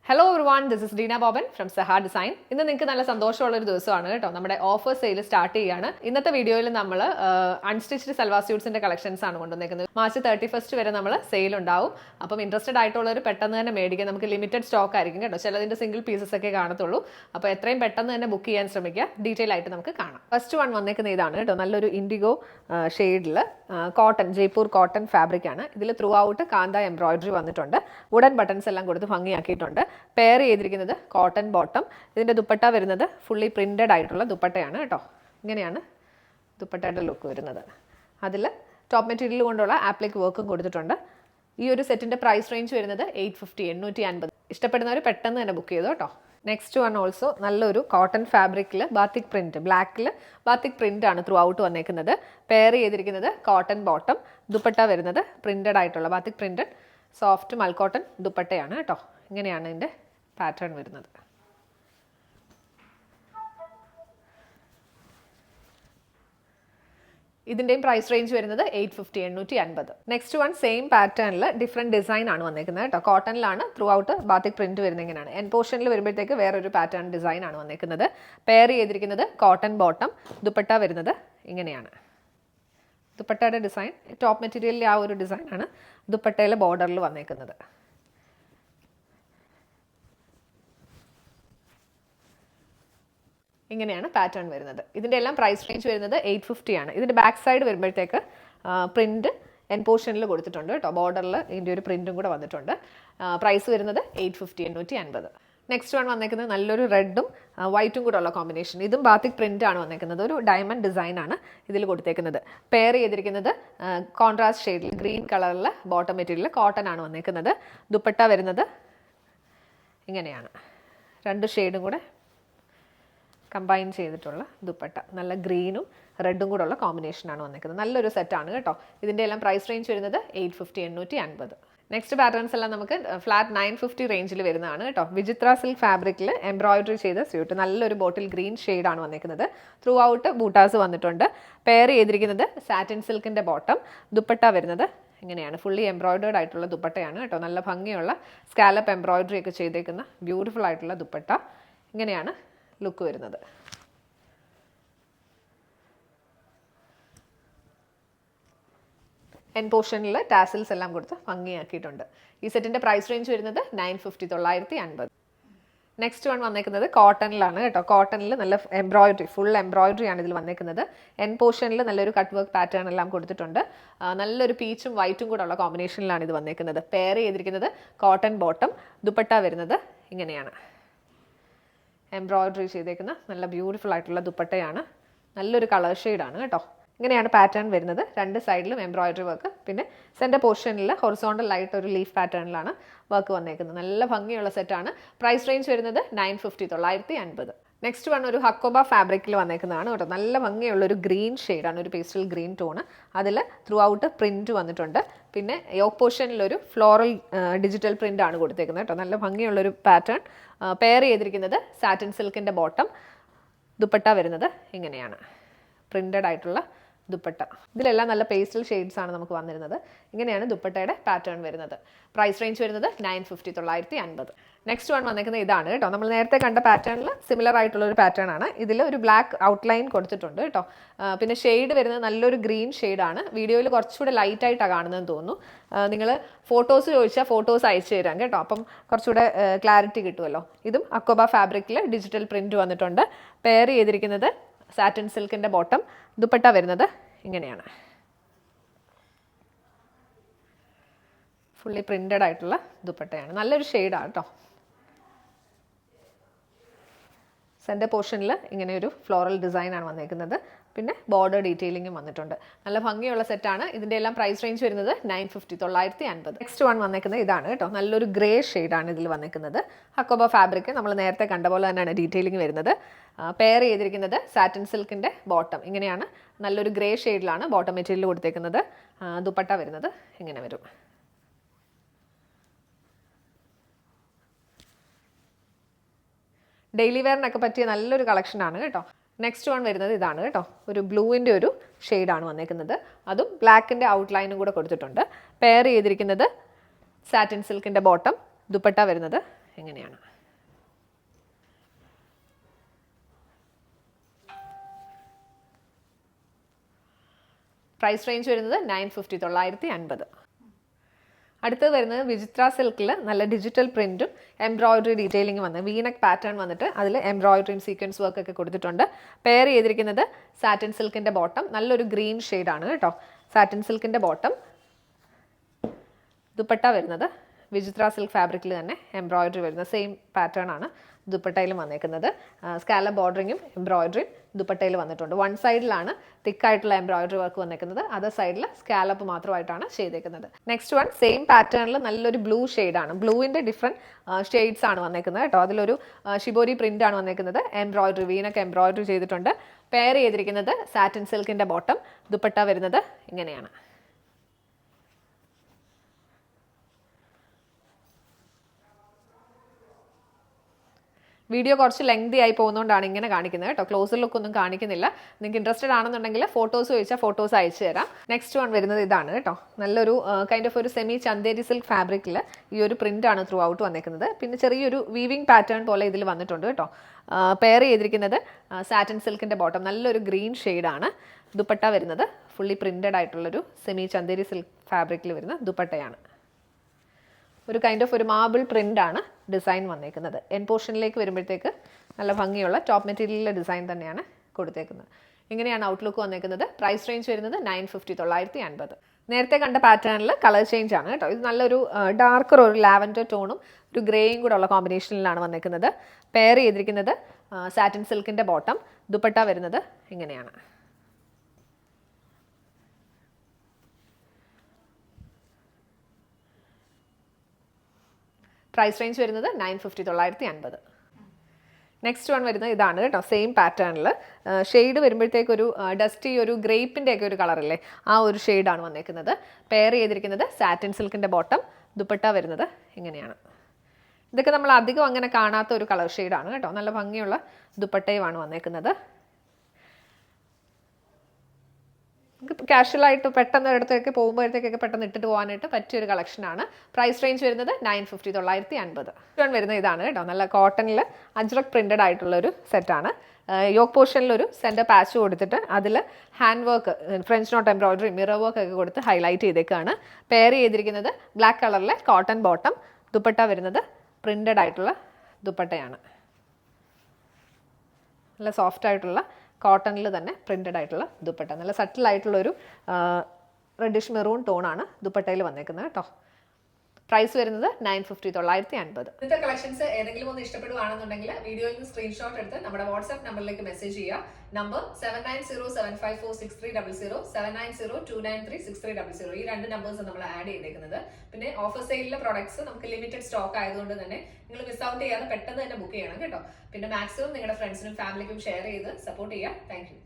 Hello everyone, this is Dina Boban from Saha Design. ഇന്ന് നിങ്ങൾക്ക് നല്ല സന്തോഷമുള്ള ഒരു ദിവസമാണ് കേട്ടോ. നമ്മുടെ ഓഫർ സെയിൽ സ്റ്റാർട്ട് ചെയ്യാണ്. ഇന്നത്തെ വീഡിയോയിൽ നമ്മൾ അൺസ്റ്റിച്ച്ഡ് സൽവാർ സ്യൂട്ട്സിന്റെ കളക്ഷൻസ് ആണ് കൊണ്ടുവന്നിരിക്കുന്നത്. മാർച്ച് 31 വരെ നമ്മൾ സെയിൽ ഉണ്ടാവും. അപ്പം ഇൻട്രസ്റ്റഡ് ആയിട്ടുള്ളവർ പെട്ടെന്ന് തന്നെ മേടിക്കുക. നമുക്ക് ലിമിറ്റഡ് സ്റ്റോക്ക് ആയിരിക്കും കേട്ടോ. ചിലതിന്റെ സിംഗിൾ പീസസ് ഒക്കെ കാണത്തുള്ളൂ. അപ്പോൾ എത്രയും പെട്ടെന്ന് തന്നെ ബുക്ക് ചെയ്യാൻ ശ്രമിക്കുക. ഡീറ്റെയിൽ ആയിട്ട് നമുക്ക് കാണാം. ഫസ്റ്റ് വൺ വന്നേക്കുന്ന ഇതാണ് കേട്ടോ. നല്ലൊരു ഇൻഡിഗോ ഷെയ്ഡിൽ കോട്ടൺ, ജയ്പൂർ കോട്ടൺ ഫാബ്രിക് ആണ്. ഇതിൽ ത്രൂ ഔട്ട് കാന്ത എംബ്രോയിഡറി വന്നിട്ടുണ്ട്. വുഡൻ ബട്ടൺസ് എല്ലാം കൊടുത്ത് ഭംഗിയാക്കിയിട്ടുണ്ട്. പെയർ ചെയ്തിരിക്കുന്നത് കോട്ടൺ ബോട്ടം. ഇതിൻ്റെ ദുപ്പട്ട വരുന്നത് ഫുള്ളി പ്രിൻറ്റഡ് ആയിട്ടുള്ള ദുപ്പട്ടയാണ് കേട്ടോ. ഇങ്ങനെയാണ് ദുപ്പട്ടയുടെ ലുക്ക് വരുന്നത്. അതിൽ ടോപ്പ് മെറ്റീരിയൽ കൊണ്ടുള്ള ആപ്ലിക് വർക്കും കൊടുത്തിട്ടുണ്ട്. ഈ ഒരു സെറ്റിൻ്റെ പ്രൈസ് റേഞ്ച് വരുന്നത് 850, 850. ഇഷ്ടപ്പെടുന്നവർ പെട്ടെന്ന് തന്നെ ബുക്ക് ചെയ്തു കേട്ടോ. നെക്സ്റ്റ് വൺ ഓൾസോ നല്ലൊരു കോട്ടൺ ഫാബ്രിക്കിൽ ബാത്തിക് പ്രിൻറ്റ്, ബ്ലാക്കിൽ ബാത്തിക് പ്രിൻ്റ് ആണ് ത്രൂ ഔട്ട് വന്നേക്കുന്നത്. പെയർ ചെയ്തിരിക്കുന്നത് കോട്ടൺ ബോട്ടം. ദുപ്പട്ട വരുന്നത് പ്രിൻറ്റഡ് ആയിട്ടുള്ള ബാത്തിക് പ്രിൻറ്റഡ് സോഫ്റ്റ് മൽക്കോട്ടൺ ദുപ്പട്ടയാണ് കേട്ടോ. ഇങ്ങനെയാണ് ഇതിൻ്റെ പാറ്റേൺ വരുന്നത്. ഇതിൻ്റെയും പ്രൈസ് റേഞ്ച് വരുന്നത് 850, 850. നെക്സ്റ്റ് വൺ സെയിം പാറ്റേണിൽ ഡിഫറെൻറ്റ് ഡിസൈൻ ആണ് വന്നേക്കുന്നത് കേട്ടോ. കോട്ടണിലാണ് ത്രൂ ഔട്ട് ബാത്തിക് പ്രിൻറ്റ് വരുന്നത്. ഇങ്ങനെയാണ് എൻ പോർഷനിൽ വരുമ്പോഴത്തേക്ക് വേറൊരു പാറ്റേൺ ഡിസൈൻ ആണ് വന്നേക്കുന്നത്. പെയർ ചെയ്തിരിക്കുന്നത് കോട്ടൺ ബോട്ടം. ദുപ്പട്ട വരുന്നത് ഇങ്ങനെയാണ്. ദുപ്പട്ടയുടെ ഡിസൈൻ ടോപ്പ് മെറ്റീരിയലിലെ ആ ഒരു ഡിസൈൻ ആണ് ദുപ്പട്ടയിലെ ബോർഡറിൽ വന്നേക്കുന്നത്. ഇങ്ങനെയാണ് പാറ്റേൺ വരുന്നത്. ഇതിൻ്റെ എല്ലാം പ്രൈസ് റേഞ്ച് വരുന്നത് 850 ആണ്. ഇതിൻ്റെ ബാക്ക് സൈഡ് വരുമ്പോഴത്തേക്ക് പ്രിൻറ്റ് എൻ പോർഷനിൽ കൊടുത്തിട്ടുണ്ട് കേട്ടോ. ബോർഡറിൽ ഇതിൻ്റെ ഒരു പ്രിൻറ്റും കൂടെ വന്നിട്ടുണ്ട്. പ്രൈസ് വരുന്നത് 850, 850. നെക്സ്റ്റ് വൺ വന്നേക്കുന്നത് നല്ലൊരു റെഡും വൈറ്റും കൂടെ ഉള്ള കോമ്പിനേഷൻ. ഇതും ബാത്തിക് പ്രിൻ്റ് ആണ് വന്നേക്കുന്നത്. ഒരു ഡയമണ്ട് ഡിസൈൻ ആണ് ഇതിൽ കൊടുത്തേക്കുന്നത്. പെയർ ചെയ്തിരിക്കുന്നത് കോൺട്രാസ്റ്റ് ഷെയ്ഡിൽ ഗ്രീൻ കളറിൽ ബോട്ടം മെറ്റീരിയൽ കോട്ടൺ ആണ് വന്നേക്കുന്നത്. ദുപ്പട്ട വരുന്നത് ഇങ്ങനെയാണ്. രണ്ട് ഷെയ്ഡും കൂടെ കമ്പൈൻ ചെയ്തിട്ടുള്ള ദുപ്പട്ട. നല്ല ഗ്രീനും റെഡും കൂടെ ഉള്ള കോമ്പിനേഷനാണ് വന്നിരിക്കുന്നത്. നല്ലൊരു സെറ്റാണ് കേട്ടോ. ഇതിൻ്റെ എല്ലാം പ്രൈസ് റേഞ്ച് വരുന്നത് 850, 850. നെക്സ്റ്റ് പാറ്റേൺസ് എല്ലാം നമുക്ക് ഫ്ലാറ്റ് 950 റേഞ്ചിൽ വരുന്നതാണ് കേട്ടോ. വിചിത്ര സിൽക്ക് ഫാബ്രിക്കിൽ എംബ്രോയിഡറി ചെയ്ത സ്യൂട്ട്. നല്ലൊരു ബോട്ടിൽ ഗ്രീൻ ഷെയ്ഡാണ് വന്നിരിക്കുന്നത്. ത്രൂ ഔട്ട് ബൂട്ടാസ് വന്നിട്ടുണ്ട്. പെയർ ചെയ്തിരിക്കുന്നത് സാറ്റിൻ സിൽക്കിൻ്റെ ബോട്ടം. ദുപ്പട്ട വരുന്നത് ഇങ്ങനെയാണ്. ഫുള്ളി എംബ്രോയിഡേർഡ് ആയിട്ടുള്ള ദുപ്പട്ടയാണ് കേട്ടോ. നല്ല ഭംഗിയുള്ള സ്കാലപ്പ് എംബ്രോയിഡറി ഒക്കെ ചെയ്തേക്കുന്ന ബ്യൂട്ടിഫുൾ ആയിട്ടുള്ള ദുപ്പട്ട. ഇങ്ങനെയാണ് ലുക്ക് വരുന്നത്. എൻ പോർഷനിൽ ടാസിൽസ് എല്ലാം കൊടുത്ത് ഭംഗിയാക്കിയിട്ടുണ്ട്. ഈ സെറ്റിൻ്റെ പ്രൈസ് റേഞ്ച് വരുന്നത് 950, 950. നെക്സ്റ്റ് വൺ വന്നേക്കുന്നത് കോട്ടണിലാണ് കേട്ടോ. കോട്ടണിൽ നല്ല എംബ്രോയിഡറി, ഫുൾ എംബ്രോയിഡറി ആണ് ഇതിൽ വന്നേക്കുന്നത്. എൻ പോർഷനിൽ നല്ലൊരു കട്ട് വർക്ക് പാറ്റേൺ എല്ലാം കൊടുത്തിട്ടുണ്ട്. നല്ലൊരു പീച്ചും വൈറ്റും കൂടെ ഉള്ള കോമ്പിനേഷനിലാണ് ഇത് വന്നേക്കുന്നത്. പെയർ ചെയ്തിരിക്കുന്നത് കോട്ടൺ ബോട്ടം. ദുപ്പട്ട വരുന്നത് ഇങ്ങനെയാണ്. എംബ്രോയിഡറി ചെയ്തേക്കുന്ന നല്ല ബ്യൂട്ടിഫുൾ ആയിട്ടുള്ള ദുപ്പട്ടയാണ്. നല്ലൊരു കളർ ഷെയ്ഡാണ് കേട്ടോ. ഇങ്ങനെയാണ് പാറ്റേൺ വരുന്നത്. രണ്ട് സൈഡിലും എംബ്രോയിഡറി വർക്ക്. പിന്നെ സെൻറ്റർ പോർഷനിൽ ഹൊറിസോണ്ടൽ ആയിട്ട് ഒരു ലീഫ് പാറ്റേണിലാണ് വർക്ക് വന്നേക്കുന്നത്. നല്ല ഭംഗിയുള്ള സെറ്റാണ്. പ്രൈസ് റേഞ്ച് വരുന്നത് 950, 950. നെക്സ്റ്റ് വൺ ഒരു ഹക്കോബ ഫാബ്രിക്കിൽ വന്നേക്കുന്നതാണ് കേട്ടോ. നല്ല ഭംഗിയുള്ളൊരു ഗ്രീൻ ഷെയ്ഡാണ്, ഒരു പേസ്റ്റൽ ഗ്രീൻ ടോണ്. അതിൽ ത്രൂ ഔട്ട് പ്രിൻറ്റ് വന്നിട്ടുണ്ട്. പിന്നെ യോക്ക് പോർഷനിലൊരു ഫ്ലോറൽ ഡിജിറ്റൽ പ്രിൻ്റ് ആണ് കൊടുത്തേക്കുന്നത് കേട്ടോ. നല്ല ഭംഗിയുള്ളൊരു പാറ്റേൺ. പെയർ ചെയ്തിരിക്കുന്നത് സാറ്റിൻ സിൽക്കിൻ്റെ ബോട്ടം. ദുപ്പട്ട വരുന്നത് ഇങ്ങനെയാണ്. പ്രിൻറ്റഡ് ആയിട്ടുള്ള ദുപ്പട്ട. ഇതിലെല്ലാം നല്ല പേസ്റ്റൽ ഷെയ്ഡ്സ് ആണ് നമുക്ക് വന്നിരുന്നത്. ഇങ്ങനെയാണ് ദുപ്പട്ടയുടെ പാറ്റേൺ വരുന്നത്. പ്രൈസ് റേഞ്ച് വരുന്നത് 950, 950. നെക്സ്റ്റ് വൺ വന്നേക്കുന്നത് ഇതാണ് കേട്ടോ. നമ്മൾ നേരത്തെ കണ്ട പാറ്റേണിൽ സിമിലർ ആയിട്ടുള്ള ഒരു പാറ്റേൺ ആണ്. ഇതിൽ ഒരു ബ്ലാക്ക് ഔട്ട്ലൈൻ കൊടുത്തിട്ടുണ്ട് കേട്ടോ. പിന്നെ ഷെയ്ഡ് വരുന്നത് നല്ലൊരു ഗ്രീൻ ഷെയ്ഡാണ്. വീഡിയോയിൽ കുറച്ചുകൂടെ ലൈറ്റ് ആയിട്ടാണ് കാണുന്നതെന്ന് തോന്നുന്നു. നിങ്ങൾ ഫോട്ടോസ് ചോദിച്ചാൽ ഫോട്ടോസ് അയച്ചു തരാം കേട്ടോ. അപ്പം കുറച്ചുകൂടെ ക്ലാരിറ്റി കിട്ടുമല്ലോ. ഇതും അക്കോബ ഫാബ്രിക്കിൽ ഡിജിറ്റൽ പ്രിൻറ്റ് വന്നിട്ടുണ്ട്. പെയർ ചെയ്തിരിക്കുന്നത് സാറ്റിൻ സിൽക്കിൻ്റെ ബോട്ടം. ദുപ്പട്ട വരുന്നത് ഇങ്ങനെയാണ്. ഫുള്ളി പ്രിൻറ്റഡ് ആയിട്ടുള്ള ദുപ്പട്ടയാണ്. നല്ലൊരു ഷെയ്ഡാണ് കേട്ടോ. സെൻറ്റർ പോർഷനിൽ ഇങ്ങനെ ഒരു ഫ്ലോറൽ ഡിസൈനാണ് വന്നേക്കുന്നത്. പിന്നെ ബോർഡർ ഡീറ്റെയിലിങ്ങും വന്നിട്ടുണ്ട്. നല്ല ഭംഗിയുള്ള സെറ്റാണ്. ഇതിൻ്റെ എല്ലാം പ്രൈസ് റേഞ്ച് വരുന്നത് 950, 950. നെക്സ്റ്റ് വൺ വന്നേക്കുന്നത് ഇതാണ് കേട്ടോ. നല്ലൊരു ഗ്രേ ഷെയ്ഡാണ് ഇതിൽ വന്നേക്കുന്നത്. ഹക്കോബ ഫാബ്രിക് നമ്മൾ നേരത്തെ കണ്ട പോലെ തന്നെയാണ് ഡീറ്റെയിലിംഗ് വരുന്നത്. പെയർ ചെയ്തിരിക്കുന്നത് സാറ്റിൻ സിൽക്കിൻ്റെ ബോട്ടം. ഇങ്ങനെയാണ് നല്ലൊരു ഗ്രേ ഷെയ്ഡിലാണ് ബോട്ടം മെറ്റീരിയൽ കൊടുത്തേക്കുന്നത്. ദുപ്പട്ട വരുന്നത് ഇങ്ങനെ വരും. ഡെയിലി വെയറിനൊക്കെ പറ്റിയ നല്ലൊരു കളക്ഷനാണ് കേട്ടോ. നെക്സ്റ്റ് വൺ വരുന്നത് ഇതാണ് കേട്ടോ. ഒരു ബ്ലൂവിൻ്റെ ഒരു ഷെയ്ഡാണ് വന്നേക്കുന്നത്. അതും ബ്ലാക്കിൻ്റെ ഔട്ട്ലൈനും കൂടെ കൊടുത്തിട്ടുണ്ട്. പെയർ ചെയ്തിരിക്കുന്നത് സാറ്റിൻ സിൽക്കിൻ്റെ ബോട്ടം. ദുപ്പട്ട വരുന്നത് ഇങ്ങനെയാണ്. പ്രൈസ് റേഞ്ച് വരുന്നത് 950, 950. അടുത്തത് വരുന്നത് വിചിത്ര സിൽക്കിൽ നല്ല ഡിജിറ്റൽ പ്രിന്റും എംബ്രോയിഡറി ഡീറ്റെയിലിംഗ് വന്ന് വീനക്ക് പാറ്റേൺ വന്നിട്ട് അതിൽ എംബ്രോയിഡറിയും സീക്വൻസ് വർക്ക് ഒക്കെ കൊടുത്തിട്ടുണ്ട്. പെയർ ചെയ്തിരിക്കുന്നത് സാറ്റിൻ സിൽക്കിന്റെ ബോട്ടം, നല്ലൊരു ഗ്രീൻ ഷെയ്ഡാണ് കേട്ടോ. സാറ്റിൻ സിൽക്കിന്റെ ബോട്ടം, ദുപ്പട്ട വരുന്നത് വിചിത്ര സിൽക്ക് ഫാബ്രിക്കിൽ തന്നെ എംബ്രോയിഡറി വരുന്ന സെയിം പാറ്റേൺ ആണ് ദുപ്പട്ടയിൽ വന്നേക്കുന്നത്. സ്കാലപ്പ് ബോർഡറിങ്ങും എംബ്രോയിഡറിയും ദുപ്പട്ടയിൽ വന്നിട്ടുണ്ട്. വൺ സൈഡിലാണ് തിക്കായിട്ടുള്ള എംബ്രോയിഡറി വർക്ക് വന്നേക്കുന്നത്, അതർ സൈഡിൽ സ്കാലപ്പ് മാത്രമായിട്ടാണ് ചെയ്തേക്കുന്നത്. നെക്സ്റ്റ് വൺ സെയിം പാറ്റേണിൽ നല്ലൊരു ബ്ലൂ ഷെയ്ഡാണ്. ബ്ലൂവിൻ്റെ ഡിഫറെൻറ്റ് ഷെയ്ഡ്സ് ആണ് വന്നേക്കുന്നത് കേട്ടോ. അതിലൊരു ഷിബോരി പ്രിൻ്റ് ആണ് വന്നേക്കുന്നത്. എംബ്രോയിഡറി വീനൊക്കെ എംബ്രോയിഡറി ചെയ്തിട്ടുണ്ട്. പെയർ ചെയ്തിരിക്കുന്നത് സാറ്റിൻ സിൽക്കിൻ്റെ ബോട്ടം, ദുപ്പട്ട വരുന്നത് ഇങ്ങനെയാണ്. വീഡിയോ കുറച്ച് ലെങ്തി ആയി പോകുന്നതുകൊണ്ടാണ് ഇങ്ങനെ കാണിക്കുന്നത് കേട്ടോ. ക്ലോസർ ലുക്ക് ഒന്നും കാണിക്കുന്നില്ല. നിങ്ങൾക്ക് ഇൻട്രസ്റ്റഡ് ആണെന്നുണ്ടെങ്കിൽ ഫോട്ടോസ് ചോദിച്ചാൽ ഫോട്ടോസ് അയച്ചു തരാം. നെക്സ്റ്റ് വൺ വരുന്നത് ഇതാണ് കേട്ടോ. നല്ലൊരു കൈൻഡ് ഓഫ് ഒരു സെമി ചന്തേരി സിൽക്ക് ഫാബ്രിക്കിൽ ഈ ഒരു പ്രിൻ്റാണ് ത്രൂ ഔട്ട് വന്നിരിക്കുന്നത്. പിന്നെ ചെറിയൊരു വീവിംഗ് പാറ്റേൺ പോലെ ഇതിൽ വന്നിട്ടുണ്ട് കേട്ടോ. പെയർ ചെയ്തിരിക്കുന്നത് സാറ്റിൻ സിൽക്കിൻ്റെ ബോട്ടം, നല്ലൊരു ഗ്രീൻ ഷെയ്ഡാണ്. ദുപ്പട്ട വരുന്നത് ഫുള്ളി പ്രിൻറ്റഡ് ആയിട്ടുള്ളൊരു സെമി ചന്തേരി സിൽക്ക് ഫാബ്രിക്കിൽ വരുന്ന ദുപ്പട്ടയാണ്. ഒരു കൈൻഡ് ഓഫ് ഒരു മാർബിൾ പ്രിൻ്റാണ് ഡിസൈൻ വന്നേക്കുന്നത്. എൻ പോർഷനിലേക്ക് വരുമ്പോഴത്തേക്ക് നല്ല ഭംഗിയുള്ള ടോപ്പ് മെറ്റീരിയലിലെ ഡിസൈൻ തന്നെയാണ് കൊടുത്തേക്കുന്നത്. ഇങ്ങനെയാണ് ഔട്ട്ലുക്ക് വന്നേക്കുന്നത്. പ്രൈസ് റേഞ്ച് വരുന്നത് 950, 950. നേരത്തെ കണ്ട പാറ്റേണിൽ കളർ ചേഞ്ച് ആണ് കേട്ടോ. ഇത് നല്ലൊരു ഡാർക്കർ ഒരു ലാവൻഡർ ടോണും ഒരു ഗ്രേയും കൂടെ ഉള്ള കോമ്പിനേഷനിലാണ് വന്നേക്കുന്നത്. പെയർ ചെയ്തിരിക്കുന്നത് സാറ്റിൻ സിൽക്കിൻ്റെ ബോട്ടം, ദുപ്പട്ട വരുന്നത് ഇങ്ങനെയാണ്. പ്രൈസ് റേഞ്ച് വരുന്നത് 950, 950. നെക്സ്റ്റ് വൺ വരുന്നത് ഇതാണ് കേട്ടോ. സെയിം പാറ്റേണിൽ ഷെയ്ഡ് വരുമ്പോഴത്തേക്കൊരു ഡസ്റ്റി ഒരു ഗ്രേപ്പിൻ്റെ ഒക്കെ ഒരു കളറല്ലേ, ആ ഒരു ഷെയ്ഡാണ് വന്നേക്കുന്നത്. പെയർ ചെയ്തിരിക്കുന്നത് സാറ്റിൻ സിൽക്കിൻ്റെ ബോട്ടം, ദുപ്പട്ട വരുന്നത് ഇങ്ങനെയാണ്. ഇതൊക്കെ നമ്മൾ അധികം അങ്ങനെ കാണാത്ത ഒരു കളർ ഷെയ്ഡാണ് കേട്ടോ. നല്ല ഭംഗിയുള്ള ദുപ്പട്ടയുമാണ് വന്നേക്കുന്നത്. കാഷ്വലായിട്ട് പെട്ടെന്ന് ഇടത്തേക്ക് പോകുമ്പോഴത്തേക്കൊക്കെ പെട്ടെന്ന് ഇട്ടിട്ട് പോകാനായിട്ട് പറ്റിയൊരു കളക്ഷനാണ്. പ്രൈസ് റേഞ്ച് വരുന്നത് 950, 950. വരുന്നത് ഇതാണ് കേട്ടോ. നല്ല കോട്ടണിൽ അജ്രക് പ്രിന്റഡ് ആയിട്ടുള്ളൊരു സെറ്റാണ്. യോക്ക് പോർഷനിലൊരു സെൻറ്റർ പാച്ച് കൊടുത്തിട്ട് അതിൽ hand work, French not embroidery, mirror work ഒക്കെ കൊടുത്ത് ഹൈലൈറ്റ് ചെയ്തേക്കാണ്. പെയർ ചെയ്തിരിക്കുന്നത് ബ്ലാക്ക് കളറിലെ കോട്ടൺ ബോട്ടം, ദുപ്പട്ട വരുന്നത് പ്രിന്റഡ് ആയിട്ടുള്ള ദുപ്പട്ടയാണ്. നല്ല സോഫ്റ്റ് ആയിട്ടുള്ള കോട്ടണിൽ തന്നെ പ്രിന്റഡ് ആയിട്ടുള്ള ദുപ്പട്ട, നല്ല സട്ടിലായിട്ടുള്ളൊരു റെഡിഷ് മെറൂൺ ടോണാണ് ദുപ്പട്ടയിൽ വന്നേക്കുന്നത് കേട്ടോ. പ്രൈസ് വരുന്നത് 950, 950. ഇന്നത്തെ കളക്ഷൻസ് ഏതെങ്കിലും ഒന്ന് ഇഷ്ടപ്പെടുവാണെന്നുണ്ടെങ്കിൽ വീഡിയോയിൽ നിന്ന് സ്ക്രീൻഷോട്ട് എടുത്ത് നമ്മുടെ വാട്സ്ആപ്പ് നമ്പറിലേക്ക് മെസ്സേജ് ചെയ്യുക. നമ്പർ 7907546300, 7902936300. ഈ രണ്ട് നമ്പേഴ്സ് നമ്മൾ ആഡ് ചെയ്തേക്കുന്നത്. പിന്നെ ഓഫർ സെയിലിലെ പ്രോഡക്ട്സ് നമുക്ക് ലിമിറ്റഡ് സ്റ്റോക്ക് ആയതുകൊണ്ട് തന്നെ നിങ്ങൾ മിസ് ഔട്ട് ചെയ്യാതെ പെട്ടെന്ന് തന്നെ ബുക്ക് ചെയ്യണം കേട്ടോ. പിന്നെ മാക്സിമം നിങ്ങളുടെ ഫ്രണ്ട്സിനും ഫാമിലിക്കും ഷെയർ ചെയ്ത് സപ്പോർട്ട് ചെയ്യുക. Thank you.